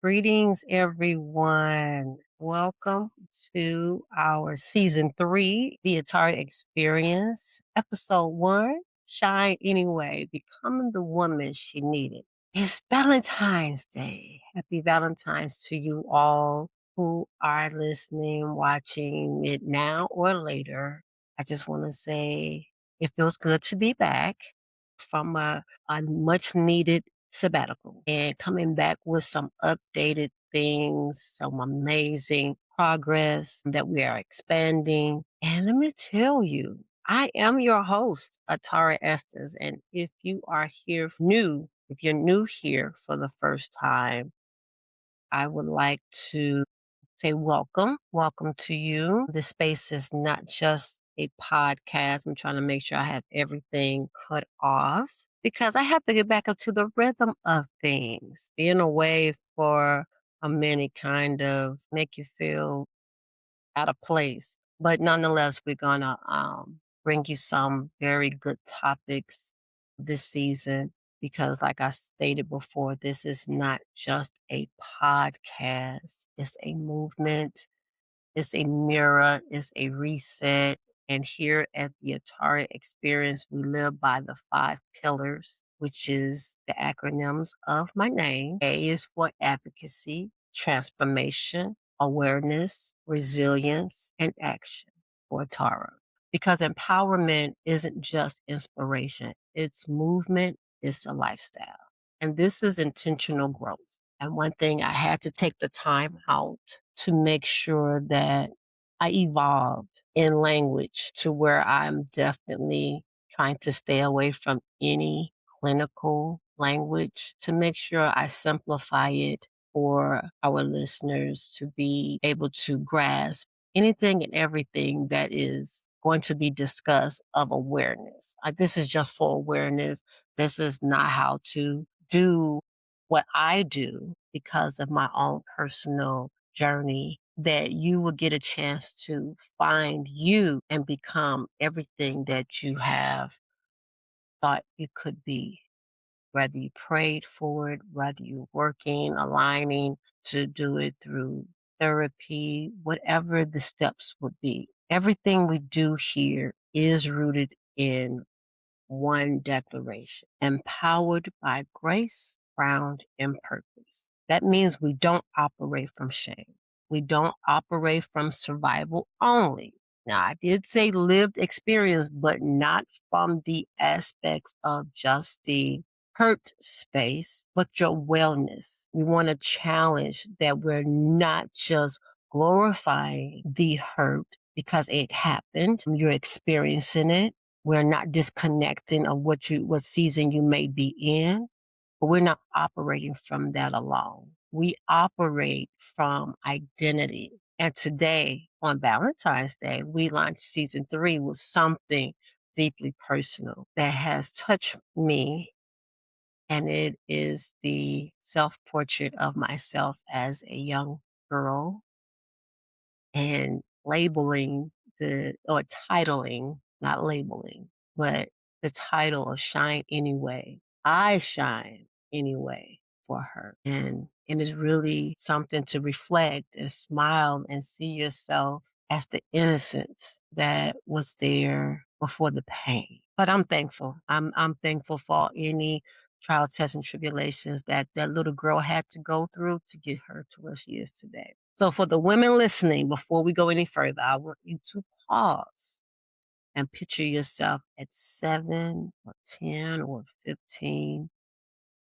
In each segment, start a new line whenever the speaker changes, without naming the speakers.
Greetings, everyone. Welcome to our season 3, the Atara Experience, episode 1, Shine Anyway, Becoming the Woman She Needed. It's Valentine's Day. Happy Valentine's to you all who are listening, watching it now or later. I just want to say it feels good to be back from a much needed sabbatical and coming back with some updated things, some amazing progress that we are expanding. And let me tell you, I am your host, Atara Estes. And if you're new here for the first time, I would like to say welcome. Welcome to you. This space is not just a podcast. I'm trying to make sure I have everything cut off because I have to get back into the rhythm of things. Being away for a minute kind of make you feel out of place. But nonetheless, we're gonna bring you some very good topics this season because, like I stated before, this is not just a podcast. It's a movement. It's a mirror. It's a reset. And here at the Atara Experience, we live by the 5 pillars, which is the acronyms of my name. A is for advocacy, transformation, awareness, resilience, and action for Atara. Because empowerment isn't just inspiration, it's movement, it's a lifestyle. And this is intentional growth. And one thing I had to take the time out to make sure that I evolved in language to where I'm definitely trying to stay away from any clinical language to make sure I simplify it for our listeners to be able to grasp anything and everything that is going to be discussed of awareness. This is just for awareness. This is not how to do what I do because of my own personal journey, that you will get a chance to find you and become everything that you have thought you could be. Whether you prayed for it, whether you're working, aligning to do it through therapy, whatever the steps would be. Everything we do here is rooted in one declaration: empowered by grace, ground in purpose. That means we don't operate from shame. We don't operate from survival only. Now, I did say lived experience, but not from the aspects of just the hurt space, but your wellness. We want to challenge that we're not just glorifying the hurt because it happened. You're experiencing it. We're not disconnecting of what season you may be in, but we're not operating from that alone. We operate from identity. And today, on Valentine's Day, we launched season 3 with something deeply personal that has touched me. And it is the self-portrait of myself as a young girl, and titling, not labeling, but the title of Shine Anyway. I shine anyway for her. And it's really something to reflect and smile and see yourself as the innocence that was there before the pain. But I'm thankful. I'm thankful for any trial, tests, and tribulations that little girl had to go through to get her to where she is today. So for the women listening, before we go any further, I want you to pause and picture yourself at 7 or 10 or 15,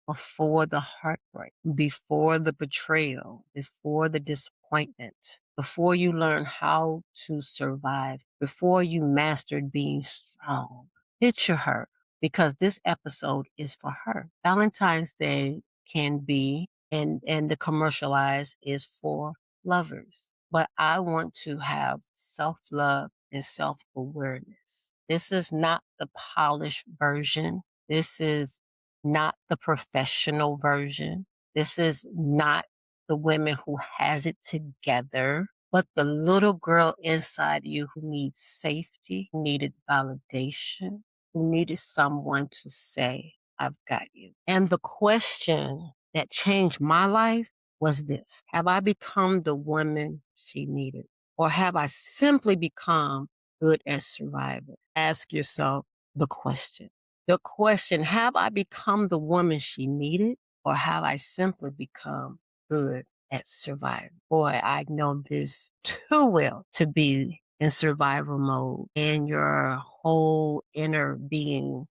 before the heartbreak, before the betrayal, before the disappointment, before you learn how to survive, before you mastered being strong. Picture her, because this episode is for her. Valentine's Day can be, and the commercialized is for lovers. But I want to have self-love and self-awareness. This is not the polished version. This is not the professional version. This is not the women who has it together, but the little girl inside you who needs safety, who needed validation, who needed someone to say, I've got you. And the question that changed my life was this: have I become the woman she needed? Or have I simply become good at surviving? Ask yourself the question. The question: have I become the woman she needed? Or have I simply become good at surviving? Boy, I know this too well to be in survival mode, and your whole inner being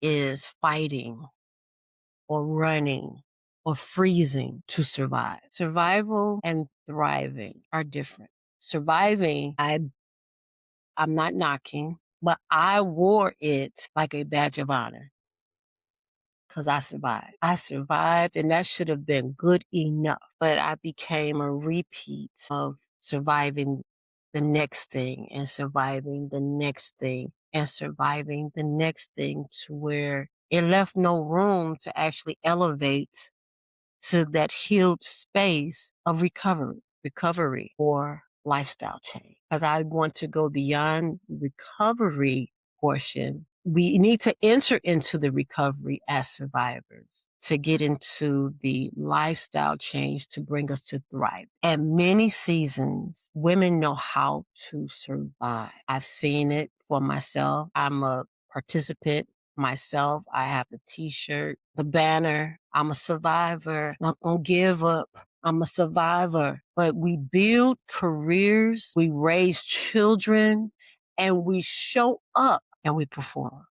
is fighting or running or freezing to survive. Survival and thriving are different. Surviving, I'm not knocking, but I wore it like a badge of honor because I survived. I survived, and that should have been good enough. But I became a repeat of surviving the next thing and surviving the next thing and surviving the next thing, to where it left no room to actually elevate to that healed space of recovery or lifestyle change. Because I want to go beyond the recovery portion. We need to enter into the recovery as survivors to get into the lifestyle change to bring us to thrive. At many seasons, women know how to survive. I've seen it for myself. I'm a participant myself. I have the t-shirt, the banner. I'm a survivor. Not gonna give up. I'm a survivor. But we build careers, we raise children, and we show up and we perform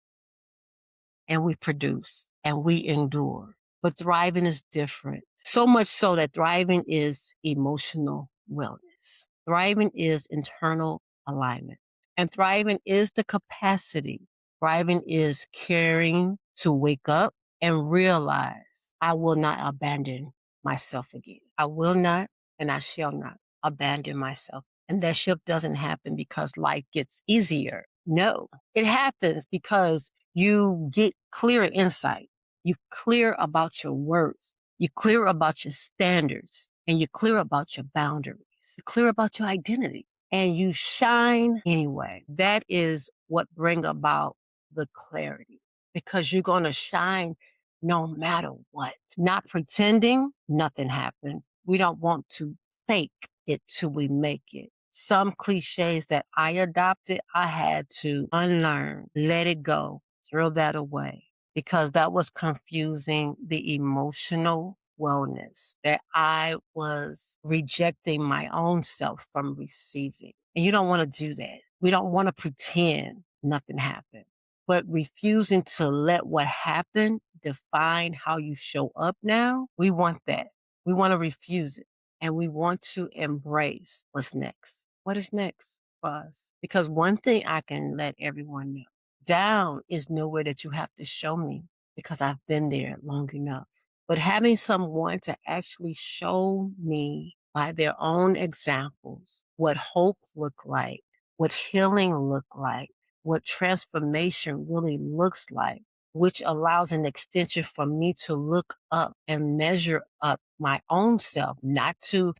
and we produce and we endure. But thriving is different. So much so that thriving is emotional wellness. Thriving is internal alignment. And thriving is the capacity. Thriving is caring to wake up and realize I will not abandon myself again. I will not and I shall not abandon myself. And that shift doesn't happen because life gets easier. No, it happens because you get clear insight. You clear about your worth. You clear about your standards, and you're clear about your boundaries. You're clear about your identity, and you shine anyway. That is what bring about the clarity, because you're going to shine no matter what. Not pretending nothing happened. We don't want to fake it till we make it. Some cliches that I adopted, I had to unlearn, let it go, throw that away, because that was confusing the emotional wellness that I was rejecting my own self from receiving. And you don't want to do that. We don't want to pretend nothing happened, but refusing to let what happened define how you show up now. We want that. We want to refuse it. And we want to embrace what's next. What is next for us? Because one thing I can let everyone know: down is nowhere that you have to show me, because I've been there long enough. But having someone to actually show me by their own examples what hope looked like, what healing looked like, what transformation really looks like, which allows an extension for me to look up and measure up my own self, not to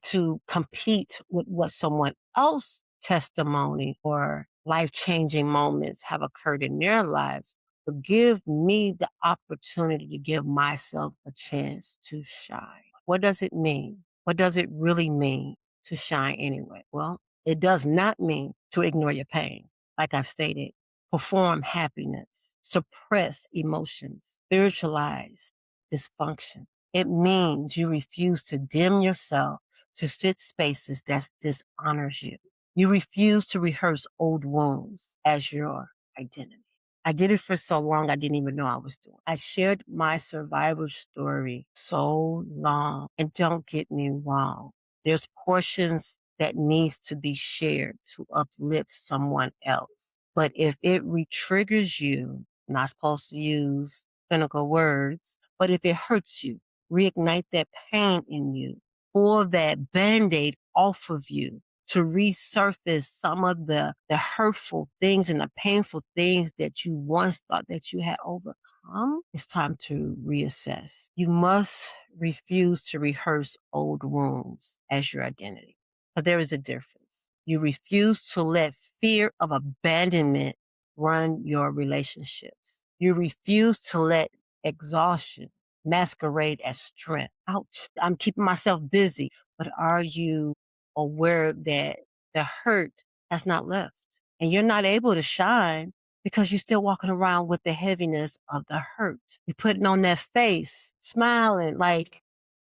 compete with what someone else testimony or life-changing moments have occurred in their lives, but give me the opportunity to give myself a chance to shine. What does it mean? What does it really mean to shine anyway? Well, it does not mean to ignore your pain. Like I've stated, perform happiness, suppress emotions, spiritualize dysfunction. It means you refuse to dim yourself to fit spaces that dishonors you. You refuse to rehearse old wounds as your identity. I did it for so long, I didn't even know I was doing. I shared my survival story so long, and don't get me wrong, there's portions that needs to be shared to uplift someone else. But if it re-triggers you, not supposed to use clinical words, but if it hurts you, reignite that pain in you, pull that Band-Aid off of you to resurface some of the hurtful things and the painful things that you once thought that you had overcome, it's time to reassess. You must refuse to rehearse old wounds as your identity. But there is a difference. You refuse to let fear of abandonment run your relationships. You refuse to let exhaustion masquerade as strength. Ouch, I'm keeping myself busy. But are you aware that the hurt has not left? And you're not able to shine because you're still walking around with the heaviness of the hurt. You're putting on that face, smiling like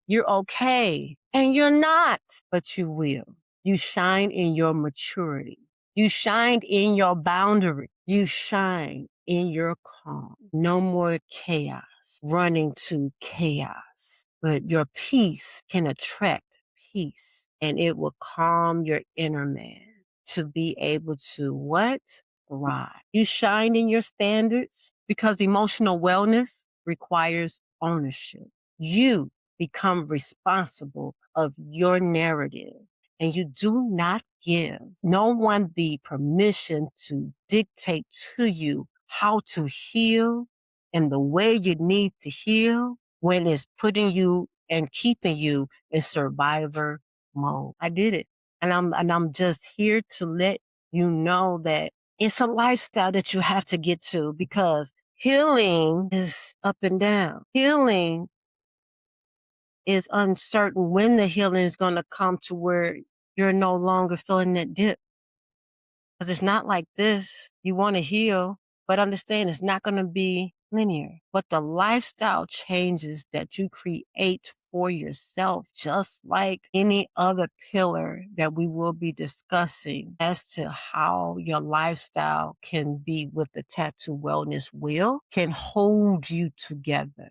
you're okay. And you're not, but you will. You shine in your maturity. You shine in your boundary. You shine in your calm. No more chaos, running to chaos. But your peace can attract peace, and it will calm your inner man to be able to what? Thrive. You shine in your standards because emotional wellness requires ownership. You become responsible of your narrative, and you do not give no one the permission to dictate to you how to heal and the way you need to heal when it's putting you and keeping you in survivor mode. I did it. And I'm just here to let you know that it's a lifestyle that you have to get to, because healing is up and down. Healing is uncertain when the healing is going to come to where you're no longer feeling that dip. Because it's not like this. You want to heal, but understand it's not going to be linear. But the lifestyle changes that you create for yourself, just like any other pillar that we will be discussing as to how your lifestyle can be with the tattoo wellness wheel, can hold you together.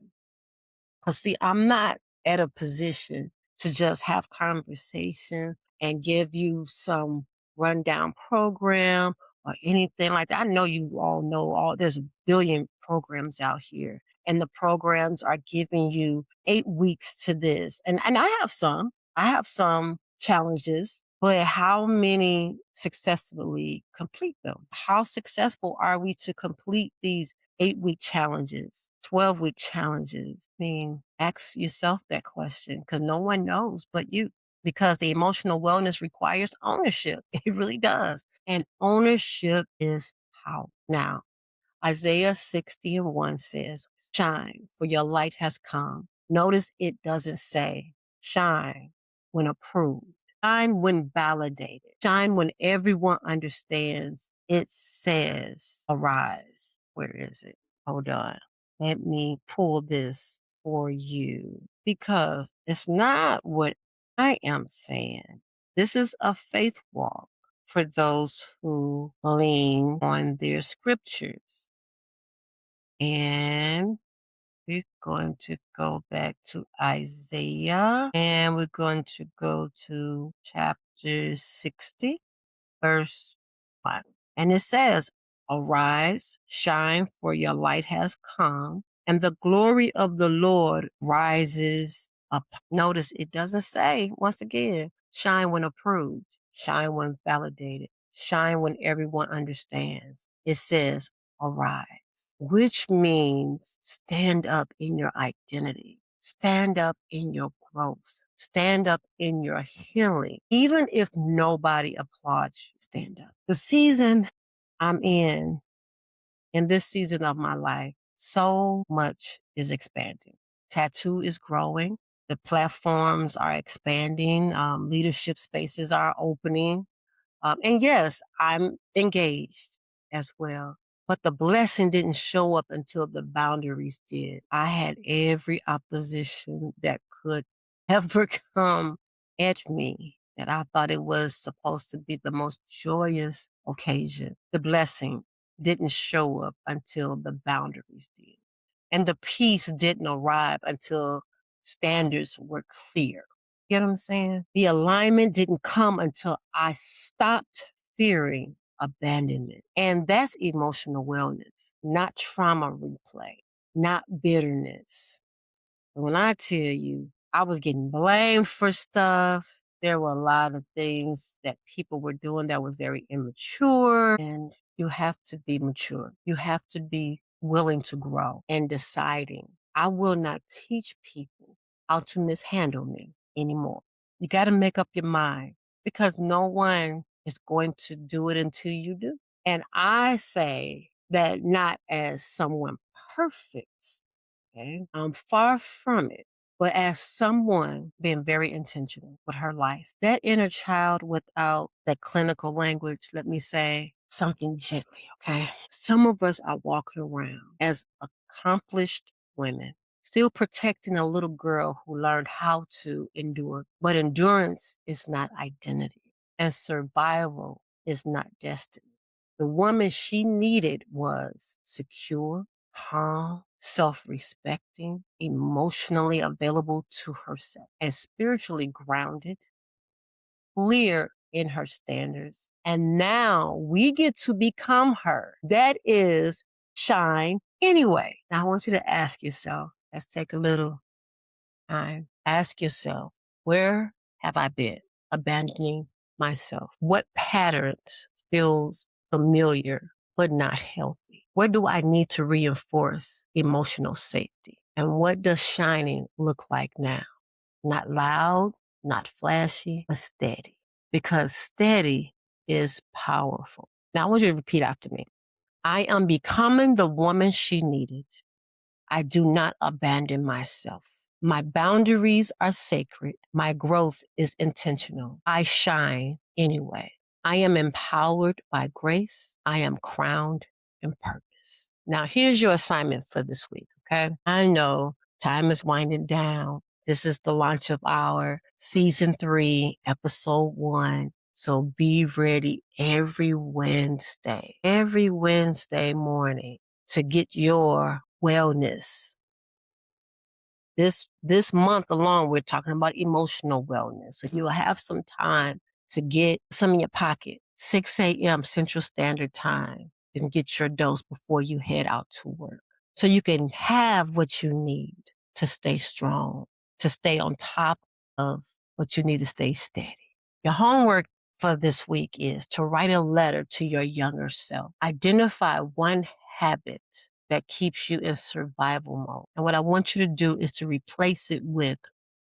Because, see, I'm not at a position to just have conversation and give you some rundown program or anything like that. I know you all know there's a billion programs out here, and the programs are giving you 8 weeks to this. And I have some challenges, but how many successfully complete them? How successful are we to complete these 8 week challenges, 12-week challenges? I mean, ask yourself that question, because no one knows but you. Because the emotional wellness requires ownership. It really does. And ownership is power. Now, Isaiah 60:1 says, shine, for your light has come. Notice it doesn't say shine when approved, shine when validated, shine when everyone understands. It says arise. Where is it? Hold on. Let me pull this for you, because it's not what I am saying. This is a faith walk for those who lean on their scriptures. And we're going to go back to Isaiah, and we're going to go to chapter 60, verse 1. And it says, arise, shine, for your light has come, and the glory of the Lord rises up. Notice it doesn't say, once again, shine when approved, shine when validated, shine when everyone understands. It says, arise, which means stand up in your identity, stand up in your growth, stand up in your healing. Even if nobody applauds you, stand up. The season I'm in this season of my life, so much is expanding. Tattoo is growing. The platforms are expanding. Leadership spaces are opening. And yes, I'm engaged as well. But the blessing didn't show up until the boundaries did. I had every opposition that could ever come at me, that I thought it was supposed to be the most joyous occasion. The blessing didn't show up until the boundaries did. And the peace didn't arrive until standards were clear. You know what I'm saying? The alignment didn't come until I stopped fearing abandonment. And that's emotional wellness, not trauma replay, not bitterness. When I tell you, I was getting blamed for stuff. There were a lot of things that people were doing that was very immature. And you have to be mature. You have to be willing to grow and deciding, I will not teach people how to mishandle me anymore. You got to make up your mind, because no one is going to do it until you do. And I say that not as someone perfect, Okay. I'm far from it. But as someone being very intentional with her life, that inner child without that clinical language, let me say something gently, okay? Some of us are walking around as accomplished women, still protecting a little girl who learned how to endure. But endurance is not identity, and survival is not destiny. The woman she needed was secure, calm, self respecting, emotionally available to herself, and spiritually grounded, clear in her standards. And now we get to become her. That is shine anyway. Now I want you to ask yourself, let's take a little time. Ask yourself, where have I been abandoning myself? What patterns feels familiar but not healthy? Where do I need to reinforce emotional safety? And what does shining look like now? Not loud, not flashy, but steady. Because steady is powerful. Now I want you to repeat after me. I am becoming the woman she needed. I do not abandon myself. My boundaries are sacred. My growth is intentional. I shine anyway. I am empowered by grace. I am crowned in purpose. Now, here's your assignment for this week, okay? I know time is winding down. This is the launch of our season 3, episode 1. So be ready every Wednesday morning to get your wellness. This month alone, we're talking about emotional wellness. So you'll have some time to get some in your pocket. 6 a.m. Central Standard Time. You can get your dose before you head out to work. So you can have what you need to stay strong, to stay on top of what you need to stay steady. Your homework for this week is to write a letter to your younger self. Identify one habit that keeps you in survival mode. And what I want you to do is to replace it with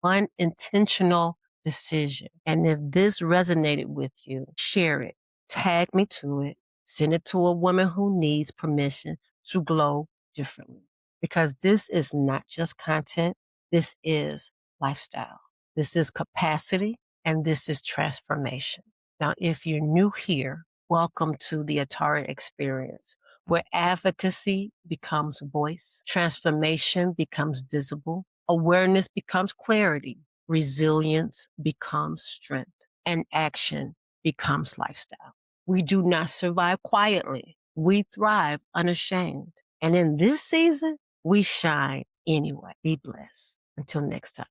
one intentional decision. And if this resonated with you, share it, tag me to it, send it to a woman who needs permission to glow differently. Because this is not just content, this is lifestyle. This is capacity, and this is transformation. Now, if you're new here, welcome to the Atara Experience, where advocacy becomes voice, transformation becomes visible, awareness becomes clarity, resilience becomes strength, and action becomes lifestyle. We do not survive quietly. We thrive unashamed. And in this season, we shine anyway. Be blessed. Until next time.